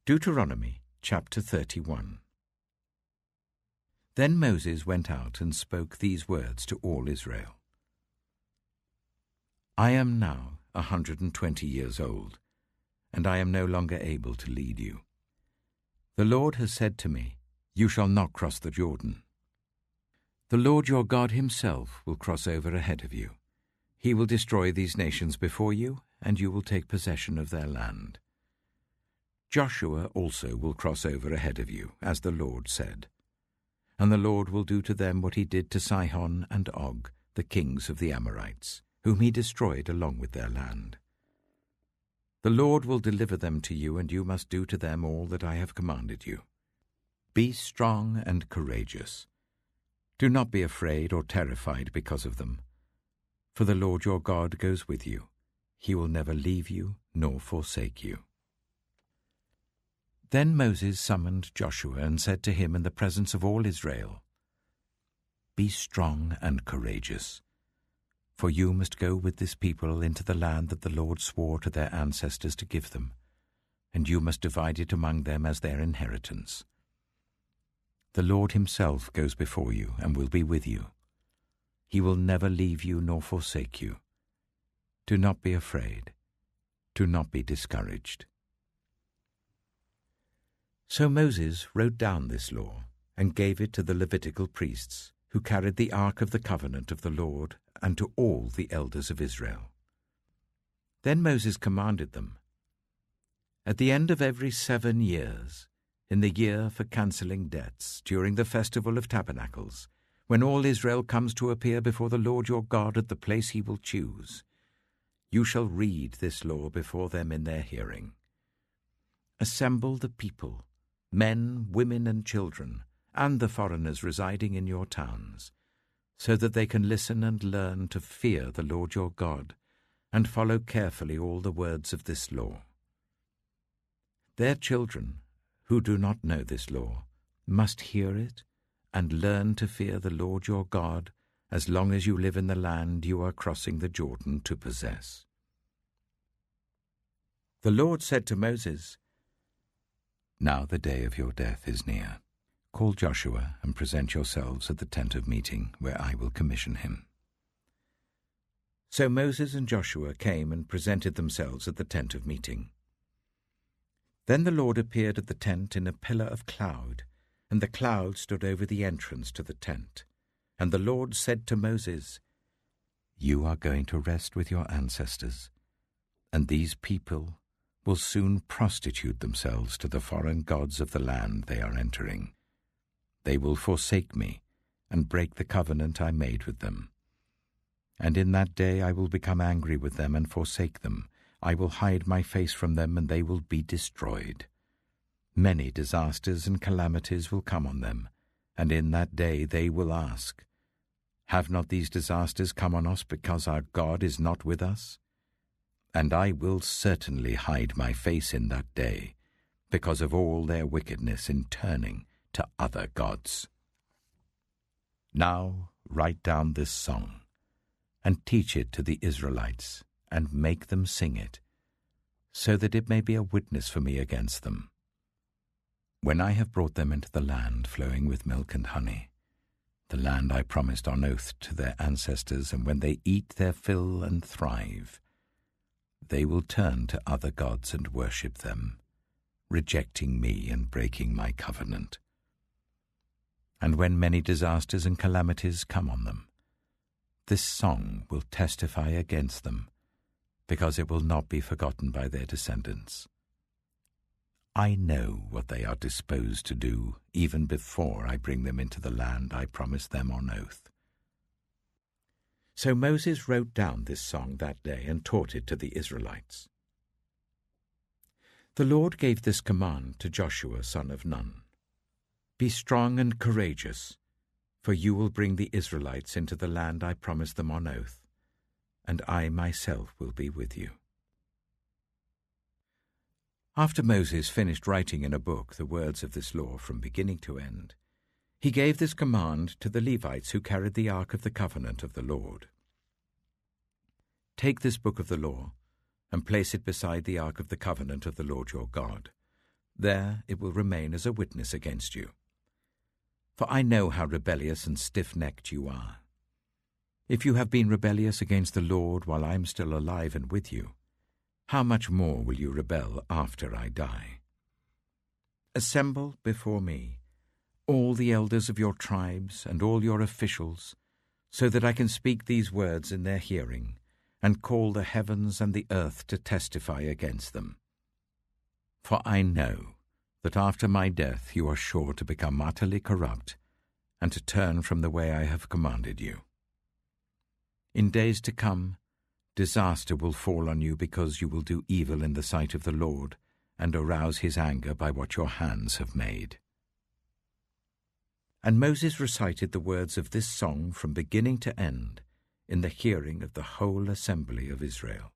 Deuteronomy chapter 31. Then Moses went out and spoke these words to all Israel. I am now 120 years old, and I am no longer able to lead you. The Lord has said to me, You shall not cross the Jordan. The Lord your God himself will cross over ahead of you. He will destroy these nations before you, and you will take possession of their land. Joshua also will cross over ahead of you, as the Lord said. And the Lord will do to them what he did to Sihon and Og, the kings of the Amorites, whom he destroyed along with their land. The Lord will deliver them to you, and you must do to them all that I have commanded you. Be strong and courageous. Do not be afraid or terrified because of them. For the Lord your God goes with you. He will never leave you nor forsake you. Then Moses summoned Joshua and said to him in the presence of all Israel, Be strong and courageous, for you must go with this people into the land that the Lord swore to their ancestors to give them, and you must divide it among them as their inheritance. The Lord himself goes before you and will be with you. He will never leave you nor forsake you. Do not be afraid. Do not be discouraged. So Moses wrote down this law and gave it to the Levitical priests, who carried the ark of the covenant of the Lord, and to all the elders of Israel. Then Moses commanded them, At the end of every 7 years, in the year for cancelling debts, during the festival of tabernacles, when all Israel comes to appear before the Lord your God at the place he will choose, you shall read this law before them in their hearing. Assemble the people, men, women, and children, and the foreigners residing in your towns, so that they can listen and learn to fear the Lord your God, and follow carefully all the words of this law. Their children, who do not know this law, must hear it and learn to fear the Lord your God as long as you live in the land you are crossing the Jordan to possess. The Lord said to Moses, Now the day of your death is near. Call Joshua and present yourselves at the tent of meeting, where I will commission him. So Moses and Joshua came and presented themselves at the tent of meeting. Then the Lord appeared at the tent in a pillar of cloud, and the cloud stood over the entrance to the tent. And the Lord said to Moses, You are going to rest with your ancestors, and these people will soon prostitute themselves to the foreign gods of the land they are entering. They will forsake me and break the covenant I made with them. And in that day I will become angry with them and forsake them. I will hide my face from them, and they will be destroyed. Many disasters and calamities will come on them, and in that day they will ask, Have not these disasters come on us because our God is not with us? And I will certainly hide my face in that day, because of all their wickedness in turning to other gods. Now write down this song, and teach it to the Israelites, and make them sing it, so that it may be a witness for me against them. When I have brought them into the land flowing with milk and honey, the land I promised on oath to their ancestors, and when they eat their fill and thrive, they will turn to other gods and worship them, rejecting me and breaking my covenant. And when many disasters and calamities come on them, this song will testify against them, because it will not be forgotten by their descendants. I know what they are disposed to do even before I bring them into the land I promised them on oath. So Moses wrote down this song that day and taught it to the Israelites. The Lord gave this command to Joshua son of Nun. Be strong and courageous, for you will bring the Israelites into the land I promised them on oath, and I myself will be with you. After Moses finished writing in a book the words of this law from beginning to end, he gave this command to the Levites who carried the ark of the covenant of the Lord. Take this book of the law and place it beside the ark of the covenant of the Lord your God. There it will remain as a witness against you. For I know how rebellious and stiff-necked you are. If you have been rebellious against the Lord while I am still alive and with you, how much more will you rebel after I die? Assemble before me all the elders of your tribes and all your officials, so that I can speak these words in their hearing, and call the heavens and the earth to testify against them. For I know that after my death you are sure to become utterly corrupt, and to turn from the way I have commanded you. In days to come, disaster will fall on you because you will do evil in the sight of the Lord, and arouse his anger by what your hands have made. And Moses recited the words of this song from beginning to end in the hearing of the whole assembly of Israel.